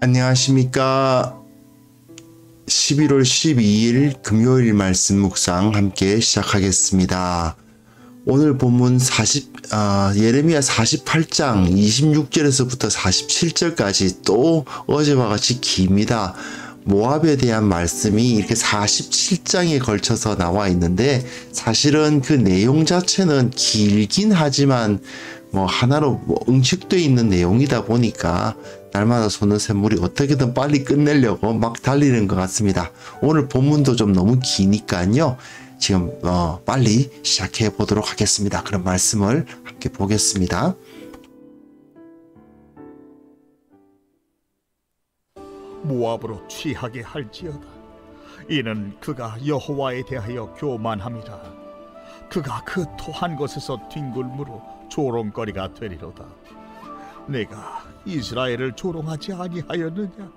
안녕하십니까. 11월 12일 금요일 말씀 묵상 함께 시작하겠습니다. 오늘 본문 예레미야 48장 26절에서부터 47절까지 또 어제와 같이 깁니다. 모압에 대한 말씀이 이렇게 47장에 걸쳐서 나와 있는데, 사실은 그 내용 자체는 길긴 하지만 하나로 응축되어 있는 내용이다 보니까 날마다 솟는 샘물이 어떻게든 빨리 끝내려고 막 달리는 것 같습니다. 오늘 본문도 좀 너무 기니까요. 지금 빨리 시작해 보도록 하겠습니다. 그런 말씀을 함께 보겠습니다. 모압으로 취하게 할지어다. 이는 그가 여호와에 대하여 교만함이라. 그가 그 토한 곳에서 뒹굴므로 조롱거리가 되리로다. 내가 이스라엘을 조롱하지 아니하였느냐?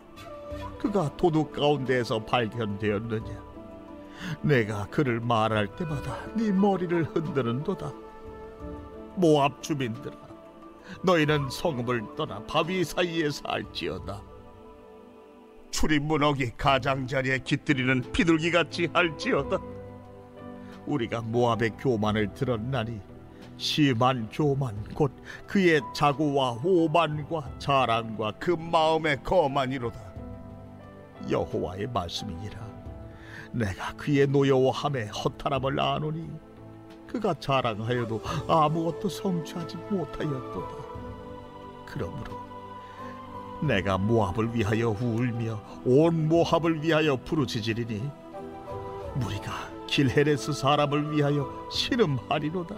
그가 도둑 가운데에서 발견되었느냐? 내가 그를 말할 때마다 네 머리를 흔드는도다. 모압 주민들아, 너희는 성읍을 떠나 바위 사이에 살지어다. 출입문옥이 가장자리에 깃들이는 비둘기같이 할지어다. 우리가 모압의 교만을 들었나니 심한 교만 곧 그의 자고와 오만과 자랑과 그 마음의 거만이로다. 여호와의 말씀이니라. 내가 그의 노여워함에 허탈함을 아노니 그가 자랑하여도 아무것도 성취하지 못하였도다. 그러므로 내가 모압을 위하여 울며 온 모압을 위하여 부르짖으리니 무리가 길헤레스 사람을 위하여 신음하리로다.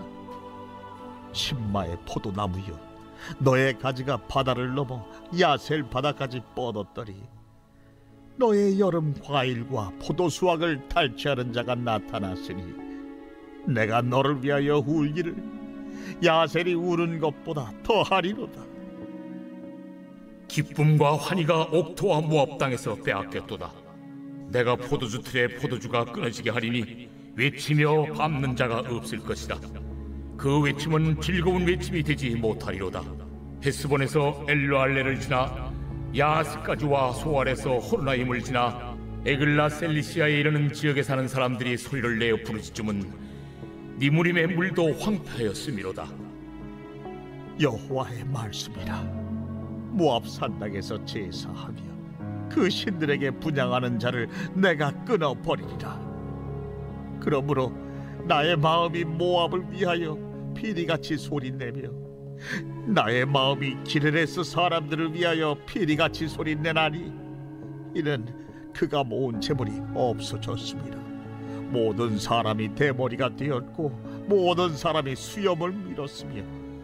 신마의 포도나무여, 너의 가지가 바다를 넘어 야셀 바다까지 뻗었더니 너의 여름 과일과 포도 수확을 탈취하는 자가 나타났으니 내가 너를 위하여 울기를 야셀이 우는 것보다 더하리로다. 기쁨과 환희가 옥토와 모압 땅에서 빼앗겼도다. 내가 포도주 틀에 포도주가 끊어지게 하리니 외치며 밟는 자가 없을 것이다. 그 외침은 즐거운 외침이 되지 못하리로다. 헤스본에서 엘르알레를 지나 야스까지와 소알에서 호르나임을 지나 에글라 셀리시아에 이르는 지역에 사는 사람들이 소리를 내어 부르짖음은 니무림의 물도 황폐하였음이로다. 여호와의 말씀이라. 모압 산당에서 제사하며 그 신들에게 분향하는 자를 내가 끊어버리리라. 그러므로 나의 마음이 모압을 위하여 피리같이 소리내며 나의 마음이 기르레스 사람들을 위하여 피리같이 소리내나니 이는 그가 모은 재물이 없어졌습니다. 모든 사람이 대머리가 되었고 모든 사람이 수염을 밀었으며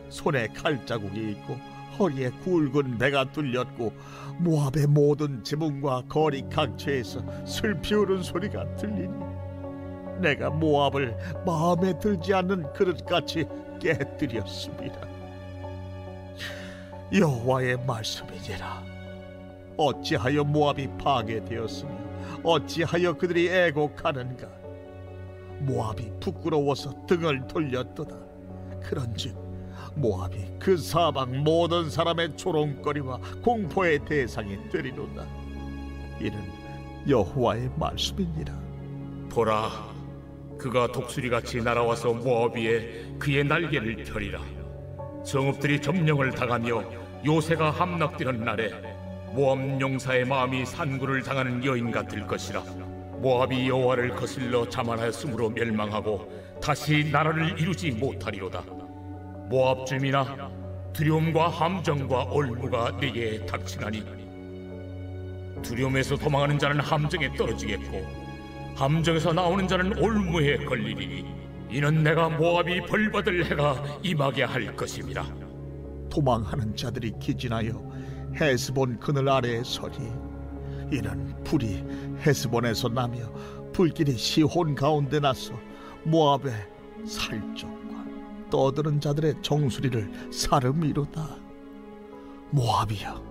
손에 칼자국이 있고 허리에 굵은 배가 뚫렸고 모압의 모든 지붕과 거리 각처에서 슬피 우는 소리가 들리니 내가 모압을 마음에 들지 않는 그릇같이 깨뜨렸습니다. 여호와의 말씀이니라. 어찌하여 모압이 파괴되었으며 어찌하여 그들이 애곡하는가? 모압이 부끄러워서 등을 돌렸도다. 그런즉 모압이 그 사방 모든 사람의 조롱거리와 공포의 대상이 되리로다. 이는 여호와의 말씀이니라. 보라, 그가 독수리같이 날아와서 모압 위에 그의 날개를 펴리라. 성읍들이 점령을 당하며 요새가 함락되는 날에 모압 용사의 마음이 산구를 당하는 여인 같을 것이라. 모압이 여호와를 거슬러 자만하였으므로 멸망하고 다시 나라를 이루지 못하리로다. 모압 주민아, 두려움과 함정과 올무가 네게 닥치나니 두려움에서 도망하는 자는 함정에 떨어지겠고 함정에서 나오는 자는 올무에 걸리리니 이는 내가 모압이 벌받을 해가 임하게 할 것임이라. 도망하는 자들이 기진하여 헤스본 그늘 아래에 서리. 이는 불이 헤스본에서 나며 불길이 시혼 가운데 나서 모압의 살적과 떠드는 자들의 정수리를 사름이로다. 모압이여,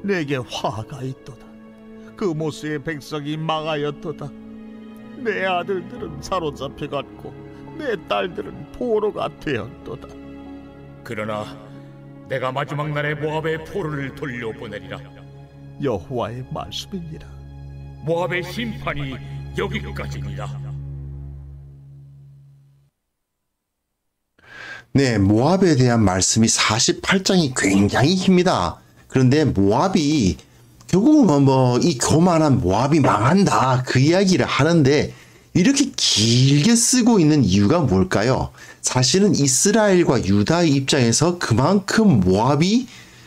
내게 화가 있도다. 그 모스의 백성이 망하였도다. 내 아들들은 사로잡혀갔고 내 딸들은 포로가 되었도다. 그러나 내가 마지막 날에 모압의 포로를 돌려보내리라. 여호와의 말씀이니라. 모압의 심판이 여기까지니라. 네, 모압에 대한 말씀이 48장이 굉장히 깁니다. 그런데 모압이 결국은 이 교만한 모압이 망한다 그 이야기를 하는데 이렇게 길게 쓰고 있는 이유가 뭘까요? 사실은 이스라엘과 유다의 입장에서 그만큼 모압이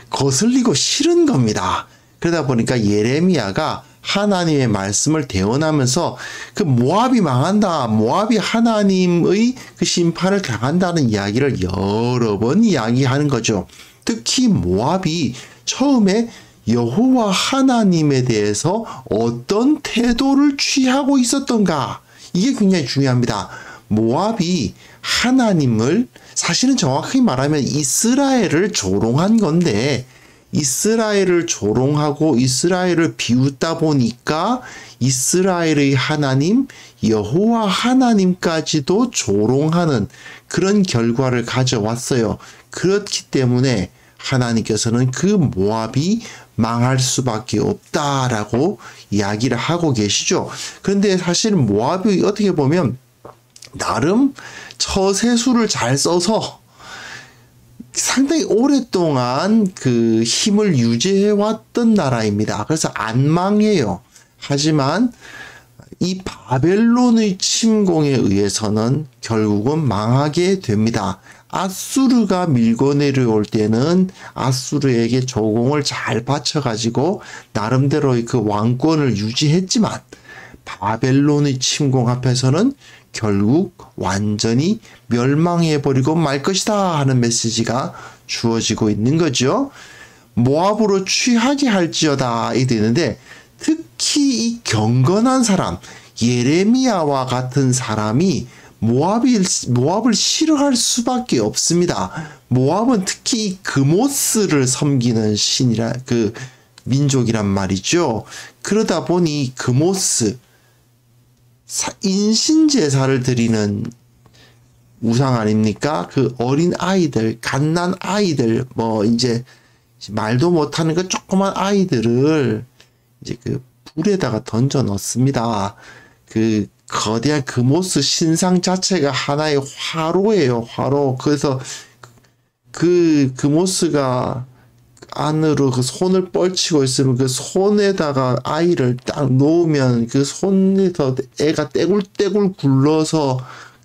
거슬리고 싫은 겁니다. 그러다 보니까 예레미야가 하나님의 말씀을 대언하면서 그 모압이 망한다, 모압이 하나님의 그 심판을 당한다는 이야기를 여러 번 이야기하는 거죠. 특히 모압이 처음에 여호와 하나님에 대해서 어떤 태도를 취하고 있었던가, 이게 굉장히 중요합니다. 모압이 하나님을, 사실은 정확히 말하면 이스라엘을 조롱한 건데, 이스라엘을 조롱하고 이스라엘을 비웃다 보니까 이스라엘의 하나님 여호와 하나님까지도 조롱하는 그런 결과를 가져왔어요. 그렇기 때문에 하나님께서는 그 모압이 망할 수밖에 없다라고 이야기를 하고 계시죠. 그런데 사실 모압이 어떻게 보면 나름 처세술을 잘 써서 상당히 오랫동안 그 힘을 유지해 왔던 나라입니다. 그래서 안 망해요. 하지만 이 바벨론의 침공에 의해서는 결국은 망하게 됩니다. 아수르가 밀고 내려올 때는 아수르에게 조공을 잘 바쳐가지고 나름대로의 그 왕권을 유지했지만 바벨론의 침공 앞에서는 결국 완전히 멸망해버리고 말 것이다 하는 메시지가 주어지고 있는 거죠. 모압으로 취하게 할지어다 이 되는데, 특히 이 경건한 사람 예레미야와 같은 사람이 모압을 싫어할 수밖에 없습니다. 모압은 특히 그모스를 섬기는 신이라 그 민족이란 말이죠. 그러다 보니 그모스 인신제사를 드리는 우상 아닙니까? 그 어린 아이들, 갓난 아이들, 이제 말도 못하는 그 조그만 아이들을 이제 그 불에다가 던져 넣습니다. 그 거대한 그모스 신상 자체가 하나의 화로예요, 화로. 그래서 그 그모스가 안으로 그 손을 뻘치고 있으면 그 손에다가 아이를 딱 놓으면 그 손에서 애가 떼굴떼굴 굴러서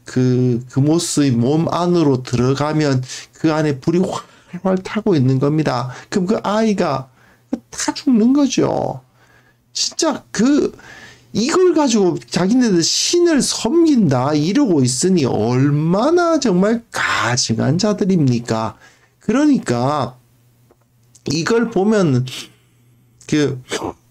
그 그모스의 몸 안으로 들어가면 그 안에 불이 활활 타고 있는 겁니다. 그럼 그 아이가 다 죽는 거죠. 진짜 이걸 가지고 자기네들 신을 섬긴다 이러고 있으니 얼마나 정말 가증한 자들입니까? 그러니까 이걸 보면 그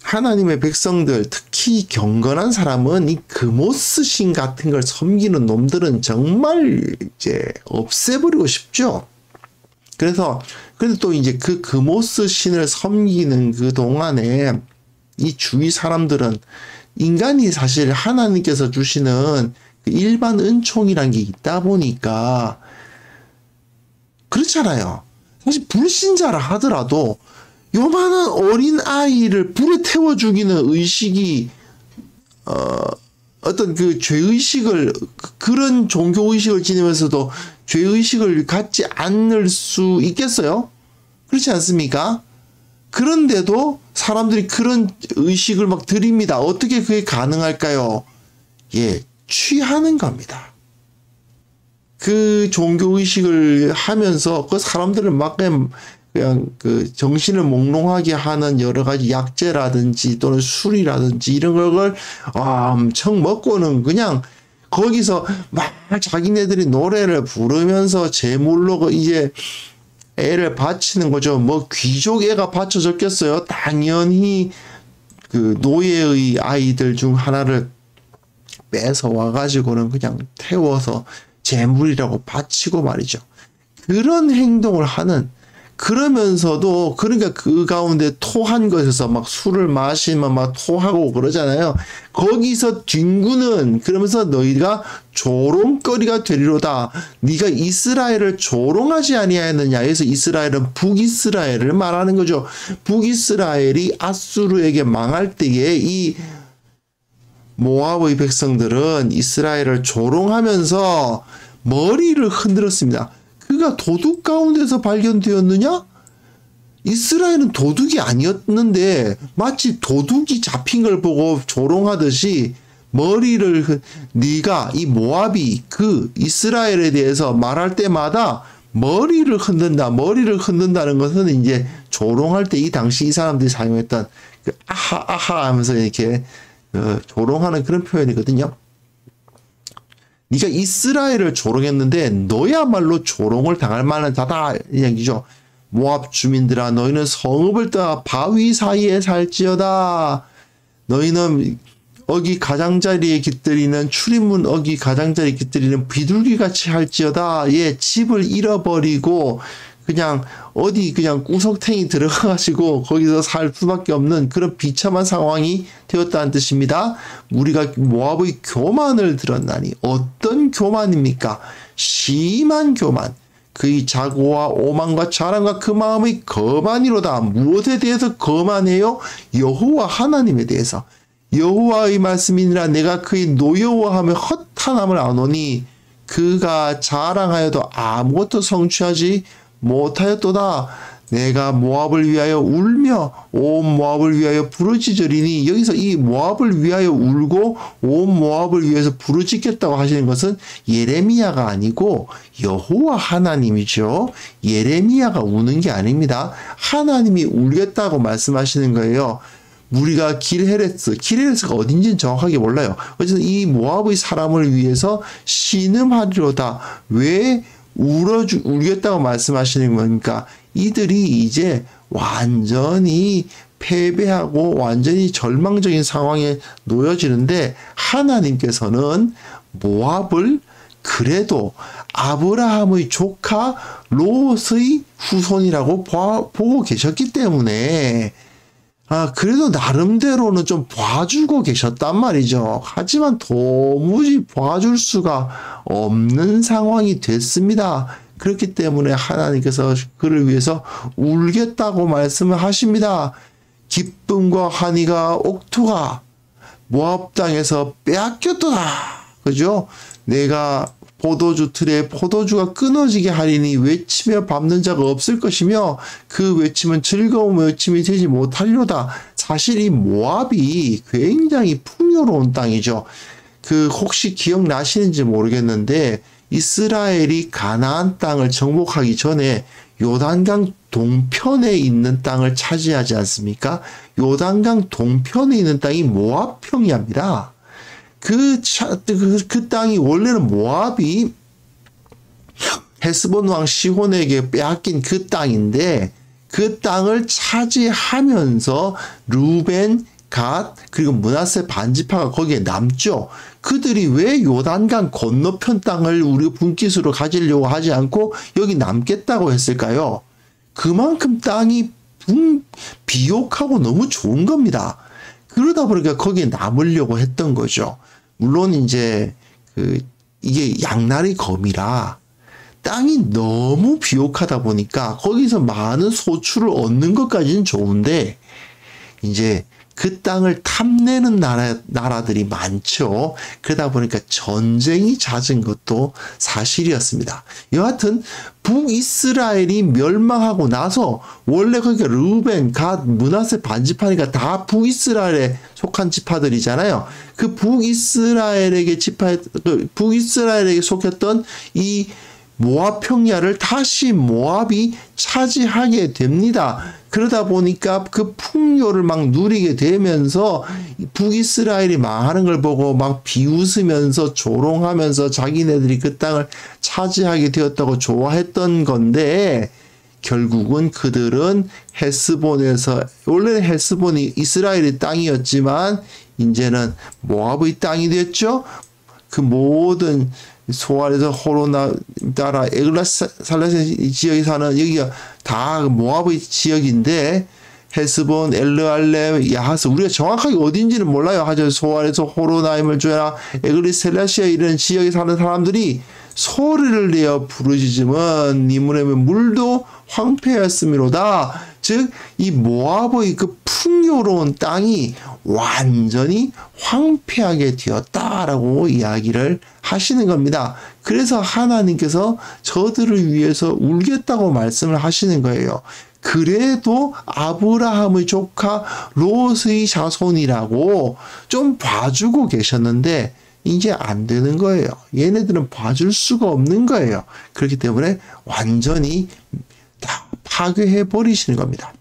하나님의 백성들, 특히 경건한 사람은 이 그모스 신 같은 걸 섬기는 놈들은 정말 이제 없애버리고 싶죠. 그래서 근데 또 이제 그 그모스 신을 섬기는 그 동안에 이 주위 사람들은 인간이 사실 하나님께서 주시는 그 일반 은총이란 게 있다 보니까 그렇잖아요. 사실 불신자라 하더라도 요만한 어린 아이를 불에 태워 죽이는 의식이 어떤 그 죄의식을, 그런 종교의식을 지니면서도 죄의식을 갖지 않을 수 있겠어요? 그렇지 않습니까? 그런데도 사람들이 그런 의식을 막 드립니다. 어떻게 그게 가능할까요? 예, 취하는 겁니다. 그 종교의식을 하면서 그 사람들을 막 그냥 그 정신을 몽롱하게 하는 여러 가지 약재라든지 또는 술이라든지 이런 걸 엄청 먹고는 그냥 거기서 막 자기네들이 노래를 부르면서 제물로 이제 애를 바치는 거죠. 뭐 귀족 애가 바쳐졌겠어요? 당연히 그 노예의 아이들 중 하나를 뺏어 와가지고는 그냥 태워서 제물이라고 바치고 말이죠. 그런 행동을 하는 그러면서도 그러니까 그 가운데 토한 것에서 막 술을 마시면 막 토하고 그러잖아요. 거기서 뒹구는 그러면서 너희가 조롱거리가 되리로다. 네가 이스라엘을 조롱하지 아니하였느냐. 그래서 이스라엘은 북이스라엘을 말하는 거죠. 북이스라엘이 아수르에게 망할 때에 이 모압의 백성들은 이스라엘을 조롱하면서 머리를 흔들었습니다. 그가 도둑 가운데서 발견되었느냐? 이스라엘은 도둑이 아니었는데 마치 도둑이 잡힌 걸 보고 조롱하듯이 머리를 네가 이 모압이 그 이스라엘에 대해서 말할 때마다 머리를 흔든다. 머리를 흔든다는 것은 이제 조롱할 때 이 당시 이 사람들이 사용했던 그 아하 아하 하면서 이렇게 조롱하는 그런 표현이거든요. 네가 이스라엘을 조롱했는데 너야말로 조롱을 당할 만한 자다 이 얘기죠. 모압 주민들아 너희는 성읍을 떠나 바위 사이에 살지어다. 너희는 어기 가장자리에 깃들이는 출입문 어기 가장자리에 깃들이는 비둘기같이 할지어다. 예, 집을 잃어버리고 그냥 어디 그냥 구석탱이 들어가가지고 거기서 살 수밖에 없는 그런 비참한 상황이 되었다는 뜻입니다. 우리가 모압의 교만을 들었나니 어떤 교만입니까? 심한 교만. 그의 자고와 오만과 자랑과 그 마음의 거만이로다. 무엇에 대해서 거만해요? 여호와 하나님에 대해서. 여호와의 말씀이니라 내가 그의 노여워하며 헛탄함을 아노니 그가 자랑하여도 아무것도 성취하지 못하였도다. 내가 모압을 위하여 울며 온 모압을 위하여 부르짖으리니 여기서 이 모압을 위하여 울고 온 모압을 위해서 부르짖겠다고 하시는 것은 예레미야가 아니고 여호와 하나님이죠. 예레미야가 우는 게 아닙니다. 하나님이 울겠다고 말씀하시는 거예요. 우리가 길헤레스가 어딘지는 정확하게 몰라요. 어쨌든 이 모압의 사람을 위해서 신음하리로다. 왜 울겠다고 말씀하시는 겁니까? 이들이 이제 완전히 패배하고 완전히 절망적인 상황에 놓여지는데 하나님께서는 모압을 그래도 아브라함의 조카 롯의 후손이라고 보고 계셨기 때문에 그래도 나름대로는 좀 봐주고 계셨단 말이죠. 하지만 도무지 봐줄 수가 없는 상황이 됐습니다. 그렇기 때문에 하나님께서 그를 위해서 울겠다고 말씀을 하십니다. 기쁨과 환희가 옥토가 모압 땅에서 빼앗겼도다. 그죠? 내가 포도주 틀에 포도주가 끊어지게 하리니 외치며 밟는 자가 없을 것이며 그 외침은 즐거운 외침이 되지 못하리로다. 사실 이 모압이 굉장히 풍요로운 땅이죠. 혹시 기억나시는지 모르겠는데 이스라엘이 가나안 땅을 정복하기 전에 요단강 동편에 있는 땅을 차지하지 않습니까? 요단강 동편에 있는 땅이 모압 평야입니다. 그 땅이 원래는 모압이 헤스본 왕 시혼에게 빼앗긴 그 땅인데 그 땅을 차지하면서 루벤, 갓, 그리고 므낫세 반지파가 거기에 남죠. 그들이 왜 요단강 건너편 땅을 우리 분깃으로 가지려고 하지 않고 여기 남겠다고 했을까요? 그만큼 땅이 비옥하고 너무 좋은 겁니다. 그러다 보니까 거기에 남으려고 했던 거죠. 물론 이제 이게 양날의 검이라 땅이 너무 비옥하다 보니까 거기서 많은 소출을 얻는 것까지는 좋은데 이제 그 땅을 탐내는 나라들이 많죠. 그러다 보니까 전쟁이 잦은 것도 사실이었습니다. 여하튼 북이스라엘이 멸망하고 나서 원래 거기가 르우벤, 갓, 므낫세 반지파니까 다 북이스라엘에 속한 지파들이잖아요. 그 북이스라엘에게 속했던 이 모압 평야를 다시 모압이 차지하게 됩니다. 그러다 보니까 그 풍요를 막 누리게 되면서 북이스라엘이 망하는 걸 보고 막 비웃으면서 조롱하면서 자기네들이 그 땅을 차지하게 되었다고 좋아했던 건데 결국은 그들은 헤스본에서 원래는 헤스본이 이스라엘의 땅이었지만 이제는 모압의 땅이 됐죠. 그 모든 소알에서 호로나 따라 에글라살레 지역에 사는 여기가 다 모압의 지역인데 헤스본, 엘르알렘, 야하스 우리가 정확하게 어딘지는 몰라요. 하죠. 소알에서 호로나임을 주라 에글리셀라시아 이런 지역에 사는 사람들이 소리를 내어 부르짖으면 니문의 물도 황폐하였음이로다. 즉 이 모압의 그 풍요로운 땅이 완전히 황폐하게 되었다라고 이야기를 하시는 겁니다. 그래서 하나님께서 저들을 위해서 울겠다고 말씀을 하시는 거예요. 그래도 아브라함의 조카 롯의 자손이라고 좀 봐주고 계셨는데 이제 안 되는 거예요. 얘네들은 봐줄 수가 없는 거예요. 그렇기 때문에 완전히 다 파괴해 버리시는 겁니다.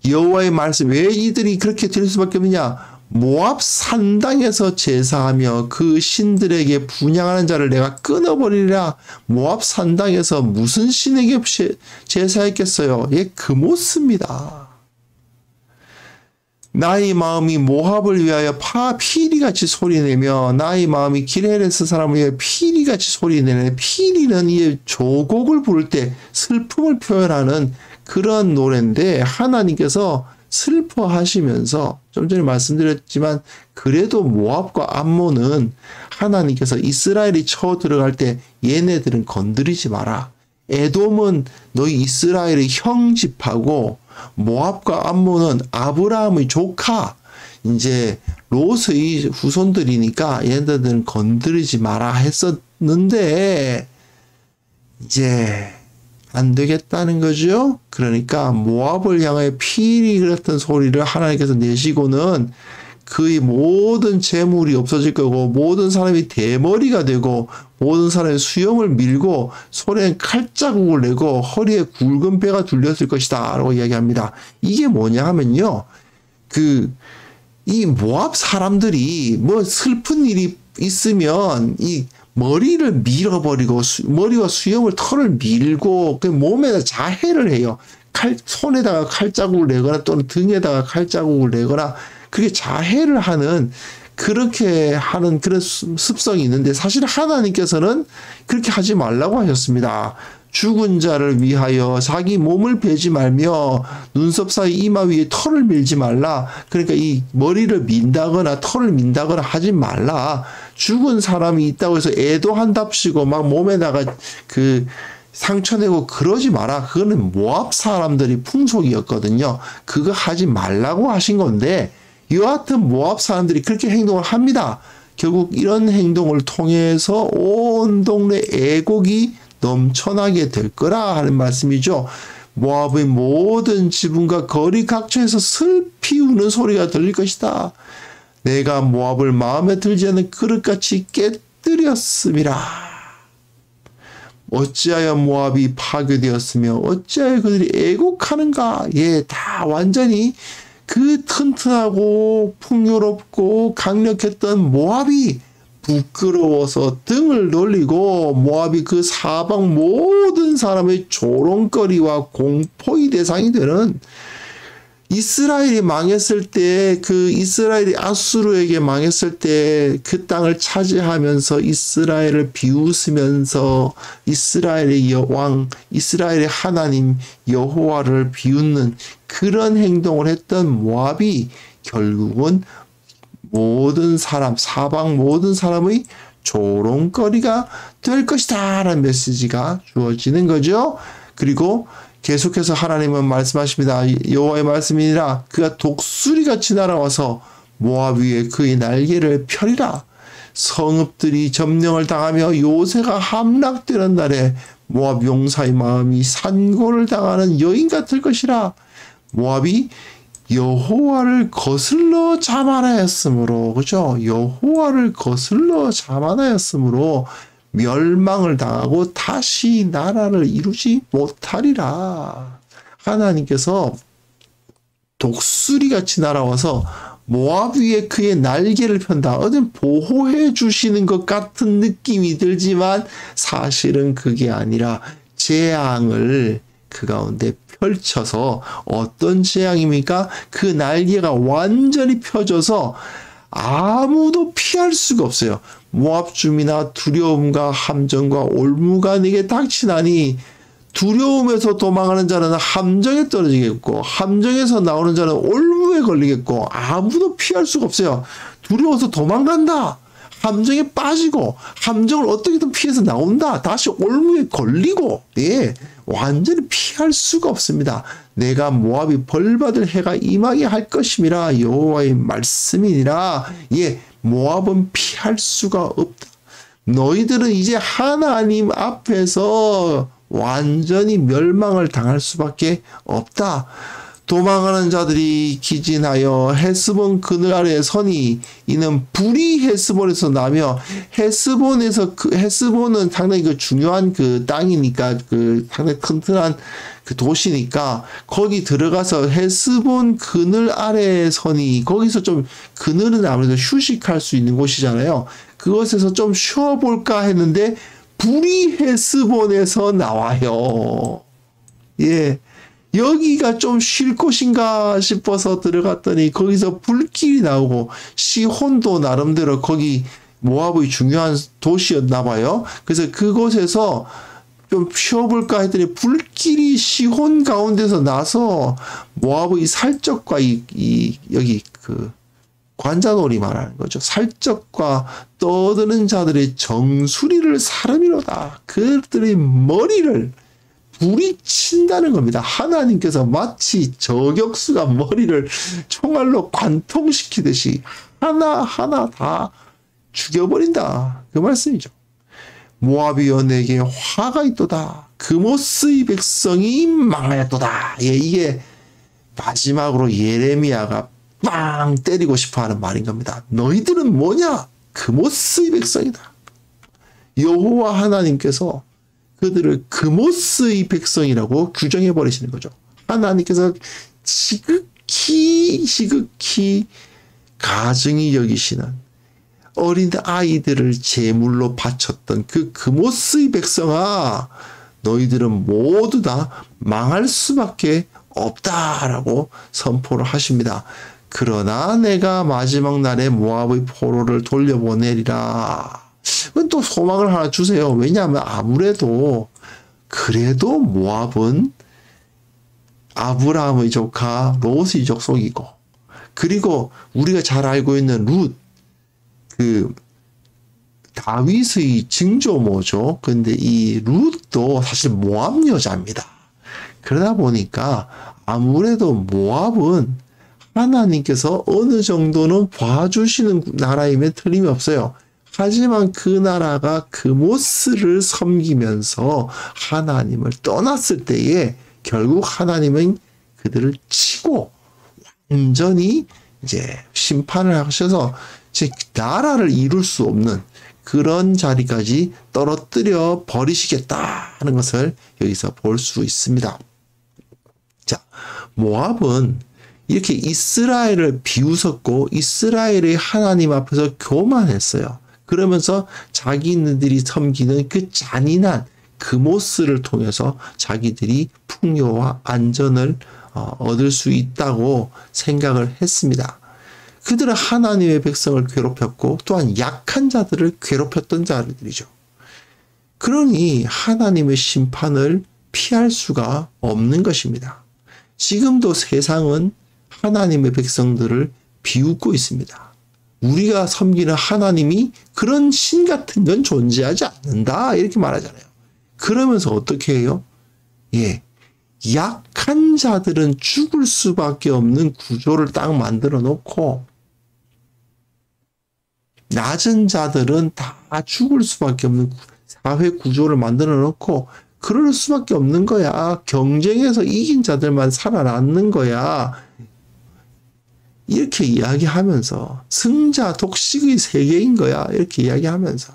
여호와의 말씀, 왜 이들이 그렇게 될 수밖에 없느냐? 모압 산당에서 제사하며 그 신들에게 분향하는 자를 내가 끊어버리리라. 모압 산당에서 무슨 신에게 제사했겠어요? 예, 그모스입니다. 나의 마음이 모압을 위하여 피리같이 소리내며 나의 마음이 기레레스 사람을 위하여 피리같이 소리내네. 피리는 이 조곡을 부를 때 슬픔을 표현하는 그런 노래인데 하나님께서 슬퍼하시면서 좀 전에 말씀드렸지만 그래도 모압과 암몬은 하나님께서 이스라엘이 쳐 들어갈 때 얘네들은 건드리지 마라. 에돔은 너희 이스라엘의 형 집하고 모압과 암몬은 아브라함의 조카 이제 롯의 후손들이니까 얘네들은 건드리지 마라 했었는데 이제 안 되겠다는 거죠. 그러니까 모압을 향하여 피리 같은 소리를 하나님께서 내시고는 그의 모든 재물이 없어질 거고 모든 사람이 대머리가 되고 모든 사람이 수염을 밀고 손에 칼자국을 내고 허리에 굵은 배가 둘렸을 것이다 라고 이야기합니다. 이게 뭐냐 하면요. 이 모압 사람들이 뭐 슬픈 일이 있으면 이 머리를 밀어버리고 머리와 수염을 털을 밀고 그 몸에다 자해를 해요. 손에다가 칼자국을 내거나 또는 등에다가 칼자국을 내거나 그게 자해를 하는 그렇게 하는 그런 습성이 있는데 사실 하나님께서는 그렇게 하지 말라고 하셨습니다. 죽은 자를 위하여 자기 몸을 베지 말며 눈썹 사이 이마 위에 털을 밀지 말라. 그러니까 이 머리를 민다거나 털을 민다거나 하지 말라. 죽은 사람이 있다고 해서 애도한답시고 막 몸에다가 그 상처내고 그러지 마라. 그거는 모압 사람들이 풍속이었거든요. 그거 하지 말라고 하신 건데 여하튼 모압 사람들이 그렇게 행동을 합니다. 결국 이런 행동을 통해서 온 동네 애곡이 넘쳐나게 될 거라 하는 말씀이죠. 모압의 모든 지붕과 거리 각처에서 슬피 우는 소리가 들릴 것이다. 내가 모압을 마음에 들지 않는 그릇같이 깨뜨렸음이라. 어찌하여 모압이 파괴되었으며 어찌하여 그들이 애곡하는가. 예, 다 완전히 그 튼튼하고 풍요롭고 강력했던 모압이 부끄러워서 등을 돌리고 모압이 그 사방 모든 사람의 조롱거리와 공포의 대상이 되는 이스라엘이 망했을 때 그 이스라엘이 아수르에게 망했을 때 그 땅을 차지하면서 이스라엘을 비웃으면서 이스라엘의 여왕, 이스라엘의 하나님 여호와를 비웃는 그런 행동을 했던 모압이 결국은 모든 사람, 사방 모든 사람의 조롱거리가 될 것이다 라는 메시지가 주어지는 거죠. 그리고 계속해서 하나님은 말씀하십니다. 여호와의 말씀이니라 그가 독수리같이 날아와서 모압 위에 그의 날개를 펴리라. 성읍들이 점령을 당하며 요새가 함락되는 날에 모압 용사의 마음이 산고를 당하는 여인 같을 것이라. 모압이 여호와를 거슬러 자만하였으므로, 그죠? 여호와를 거슬러 자만하였으므로 멸망을 당하고 다시 나라를 이루지 못하리라. 하나님께서 독수리같이 날아와서 모압 위에 그의 날개를 편다. 어떤 보호해 주시는 것 같은 느낌이 들지만 사실은 그게 아니라 재앙을 그 가운데 펼쳐서 어떤 재앙입니까? 그 날개가 완전히 펴져서 아무도 피할 수가 없어요. 모압 주민아 두려움과 함정과 올무가 네게 닥치나니 두려움에서 도망하는 자는 함정에 떨어지겠고 함정에서 나오는 자는 올무에 걸리겠고 아무도 피할 수가 없어요. 두려워서 도망간다. 함정에 빠지고 함정을 어떻게든 피해서 나온다. 다시 올무에 걸리고 예, 완전히 피할 수가 없습니다. 내가 모압이 벌받을 해가 임하게 할 것임이라 여호와의 말씀이니라. 예, 모압은 피할 수가 없다. 너희들은 이제 하나님 앞에서 완전히 멸망을 당할 수밖에 없다. 도망하는 자들이 기진하여 헤스본 그늘 아래에 서니 이는 불이 헤스본에서 나며 헤스본에서 헤스본은 상당히 그 중요한 그 땅이니까 그 상당히 튼튼한 그 도시니까 거기 들어가서 헤스본 그늘 아래에 서니 거기서 좀 그늘은 아무래도 휴식할 수 있는 곳이잖아요. 그곳에서 좀 쉬어볼까 했는데 불이 헤스본에서 나와요. 예. 여기가 좀 쉴 곳인가 싶어서 들어갔더니 거기서 불길이 나오고 시혼도 나름대로 거기 모압의 중요한 도시였나 봐요. 그래서 그곳에서 좀 쉬어볼까 했더니 불길이 시혼 가운데서 나서 모압의 살적과 여기 그 관자놀이 말하는 거죠. 살적과 떠드는 자들의 정수리를 사르미로다. 그들의 머리를 불이 친다는 겁니다. 하나님께서 마치 저격수가 머리를 총알로 관통시키듯이 하나하나 다 죽여버린다. 그 말씀이죠. 모압이여 내게 화가 있도다. 그모스의 백성이 망하였도다. 예, 이게 마지막으로 예레미야가 빵 때리고 싶어하는 말인 겁니다. 너희들은 뭐냐? 그모스의 백성이다. 여호와 하나님께서 그들을 그모스의 백성이라고 규정해 버리시는 거죠. 하나님께서 지극히 가증히 여기시는 어린 아이들을 제물로 바쳤던 그 그모스의 백성아, 너희들은 모두 다 망할 수밖에 없다라고 선포를 하십니다. 그러나 내가 마지막 날에 모압의 포로를 돌려보내리라. 또 소망을 하나 주세요. 왜냐하면 아무래도 그래도 모압은 아브라함의 조카 롯의 족속이고, 그리고 우리가 잘 알고 있는 룻, 그 다윗의 증조모죠. 근데 이 룻도 사실 모압 여자입니다. 그러다 보니까 아무래도 모압은 하나님께서 어느 정도는 봐주시는 나라임에 틀림이 없어요. 하지만 그 나라가 그모스를 섬기면서 하나님을 떠났을 때에 결국 하나님은 그들을 치고 완전히 이제 심판을 하셔서 나라를 이룰 수 없는 그런 자리까지 떨어뜨려 버리시겠다는 것을 여기서 볼 수 있습니다. 자, 모압은 이렇게 이스라엘을 비웃었고 이스라엘의 하나님 앞에서 교만했어요. 그러면서 자기네들이 섬기는 그 잔인한 그모스를 통해서 자기들이 풍요와 안전을 얻을 수 있다고 생각을 했습니다. 그들은 하나님의 백성을 괴롭혔고 또한 약한 자들을 괴롭혔던 자들이죠. 그러니 하나님의 심판을 피할 수가 없는 것입니다. 지금도 세상은 하나님의 백성들을 비웃고 있습니다. 우리가 섬기는 하나님이 그런 신 같은 건 존재하지 않는다 이렇게 말하잖아요. 그러면서 어떻게 해요? 예, 약한 자들은 죽을 수밖에 없는 구조를 딱 만들어 놓고 낮은 자들은 다 죽을 수밖에 없는 사회 구조를 만들어 놓고 그럴 수밖에 없는 거야. 경쟁에서 이긴 자들만 살아남는 거야. 이렇게 이야기하면서 승자 독식의 세계인 거야. 이렇게 이야기하면서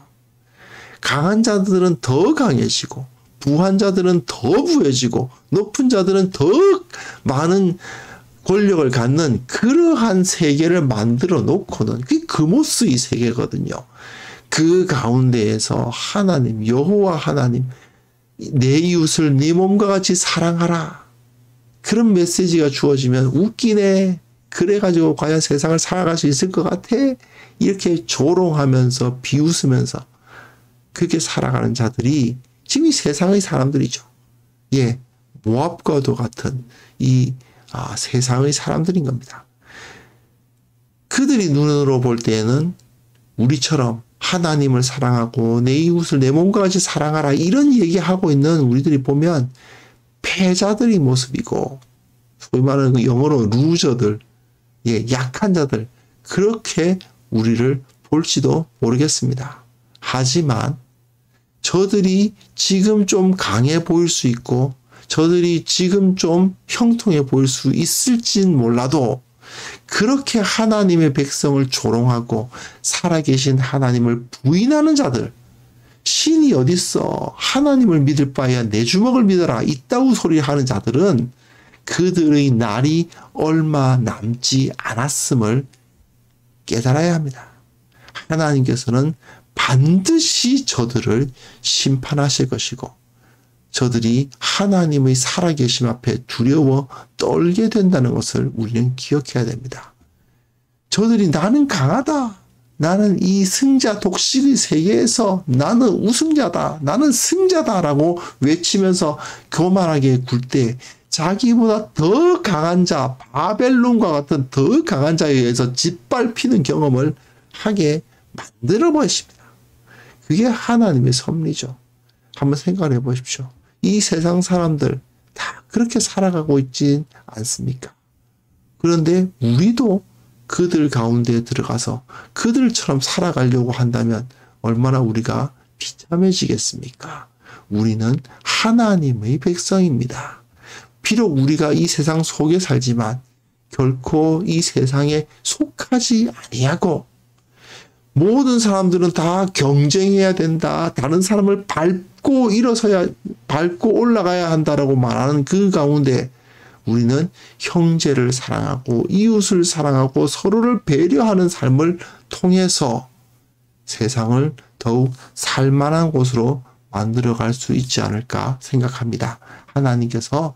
강한 자들은 더 강해지고 부한 자들은 더 부해지고 높은 자들은 더 많은 권력을 갖는 그러한 세계를 만들어 놓고는 그게 그모스의 세계거든요. 그 가운데에서 하나님, 여호와 하나님, 내 이웃을 네 몸과 같이 사랑하라. 그런 메시지가 주어지면 웃기네. 그래가지고 과연 세상을 살아갈 수 있을 것 같아? 이렇게 조롱하면서 비웃으면서 그렇게 살아가는 자들이 지금 이 세상의 사람들이죠. 예, 모압과도 같은 이 세상의 사람들인 겁니다. 그들이 눈으로 볼 때에는 우리처럼 하나님을 사랑하고 내 이웃을 내 몸과 같이 사랑하라 이런 얘기하고 있는 우리들이 보면 패자들의 모습이고 소위 말하는 그 영어로 루저들, 예, 약한 자들 그렇게 우리를 볼지도 모르겠습니다. 하지만 저들이 지금 좀 강해 보일 수 있고 저들이 지금 좀 형통해 보일 수 있을진 몰라도 그렇게 하나님의 백성을 조롱하고 살아계신 하나님을 부인하는 자들, 신이 어딨어, 하나님을 믿을 바에야 내 주먹을 믿어라 이따구 소리 하는 자들은 그들의 날이 얼마 남지 않았음을 깨달아야 합니다. 하나님께서는 반드시 저들을 심판하실 것이고 저들이 하나님의 살아계심 앞에 두려워 떨게 된다는 것을 우리는 기억해야 됩니다. 저들이 나는 강하다. 나는 이 승자 독식의 세계에서 나는 우승자다. 나는 승자다라고 외치면서 교만하게 굴 때 자기보다 더 강한 자, 바벨론과 같은 더 강한 자에 의해서 짓밟히는 경험을 하게 만들어 버리십니다. 그게 하나님의 섭리죠. 한번 생각해 보십시오. 이 세상 사람들 다 그렇게 살아가고 있진 않습니까? 그런데 우리도 그들 가운데 들어가서 그들처럼 살아가려고 한다면 얼마나 우리가 비참해지겠습니까? 우리는 하나님의 백성입니다. 비록 우리가 이 세상 속에 살지만 결코 이 세상에 속하지 아니하고 모든 사람들은 다 경쟁해야 된다. 다른 사람을 밟고 일어서야, 밟고 올라가야 한다라고 말하는 그 가운데 우리는 형제를 사랑하고 이웃을 사랑하고 서로를 배려하는 삶을 통해서 세상을 더욱 살만한 곳으로 만들어갈 수 있지 않을까 생각합니다. 하나님께서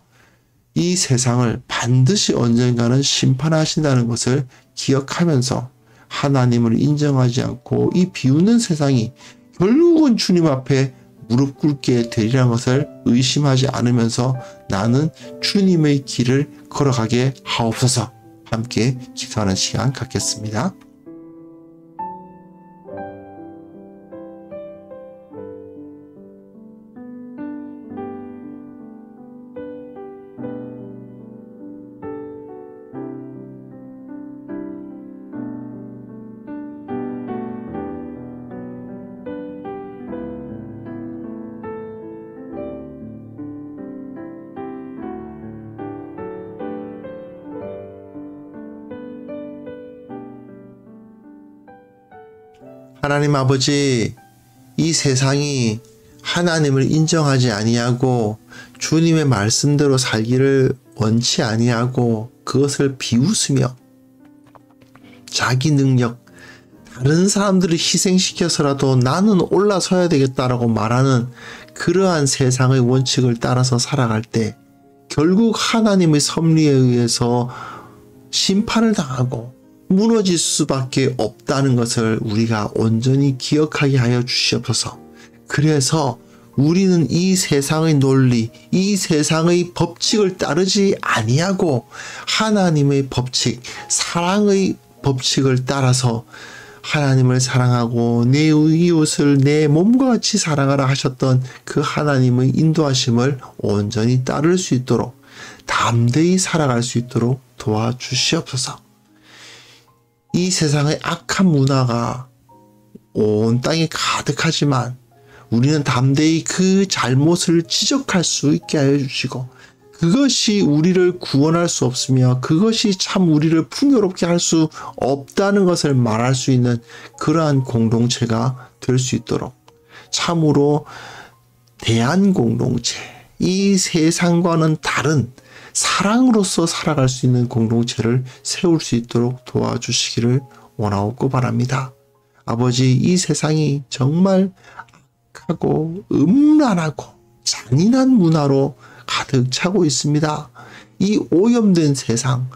이 세상을 반드시 언젠가는 심판하신다는 것을 기억하면서 하나님을 인정하지 않고 이 비웃는 세상이 결국은 주님 앞에 무릎 꿇게 되리라는 것을 의심하지 않으면서 나는 주님의 길을 걸어가게 하옵소서. 함께 기도하는 시간 갖겠습니다. 하나님 아버지, 이 세상이 하나님을 인정하지 아니하고 주님의 말씀대로 살기를 원치 아니하고 그것을 비웃으며 자기 능력, 다른 사람들을 희생시켜서라도 나는 올라서야 되겠다라고 말하는 그러한 세상의 원칙을 따라서 살아갈 때 결국 하나님의 섭리에 의해서 심판을 당하고 무너질 수밖에 없다는 것을 우리가 온전히 기억하게 하여 주시옵소서. 그래서 우리는 이 세상의 논리, 이 세상의 법칙을 따르지 아니하고 하나님의 법칙, 사랑의 법칙을 따라서 하나님을 사랑하고 내 이웃을 내 몸과 같이 사랑하라 하셨던 그 하나님의 인도하심을 온전히 따를 수 있도록 담대히 살아갈 수 있도록 도와주시옵소서. 이 세상의 악한 문화가 온 땅에 가득하지만 우리는 담대히 그 잘못을 지적할 수 있게 하여 주시고 그것이 우리를 구원할 수 없으며 그것이 참 우리를 풍요롭게 할 수 없다는 것을 말할 수 있는 그러한 공동체가 될 수 있도록 참으로 대한공동체, 이 세상과는 다른 사랑으로서 살아갈 수 있는 공동체를 세울 수 있도록 도와주시기를 원하옵고 바랍니다. 아버지, 이 세상이 정말 악하고 음란하고 잔인한 문화로 가득 차고 있습니다. 이 오염된 세상,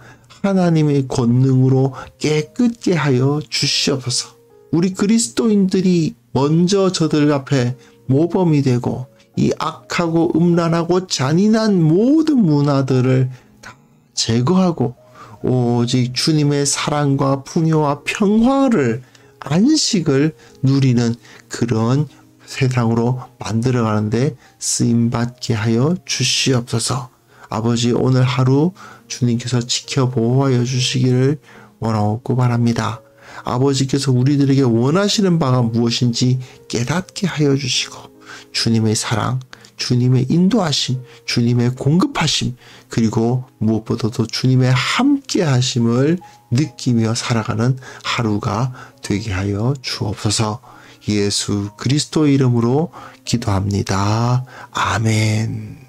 하나님의 권능으로 깨끗게 하여 주시옵소서. 우리 그리스도인들이 먼저 저들 앞에 모범이 되고 이 악하고 음란하고 잔인한 모든 문화들을 다 제거하고 오직 주님의 사랑과 풍요와 평화를 안식을 누리는 그런 세상으로 만들어가는데 쓰임받게 하여 주시옵소서. 아버지, 오늘 하루 주님께서 지켜보호하여 주시기를 원하옵고 바랍니다. 아버지께서 우리들에게 원하시는 바가 무엇인지 깨닫게 하여 주시고 주님의 사랑, 주님의 인도하심, 주님의 공급하심, 그리고 무엇보다도 주님의 함께 하심을 느끼며 살아가는 하루가 되게 하여 주옵소서. 예수 그리스도의 이름으로 기도합니다. 아멘.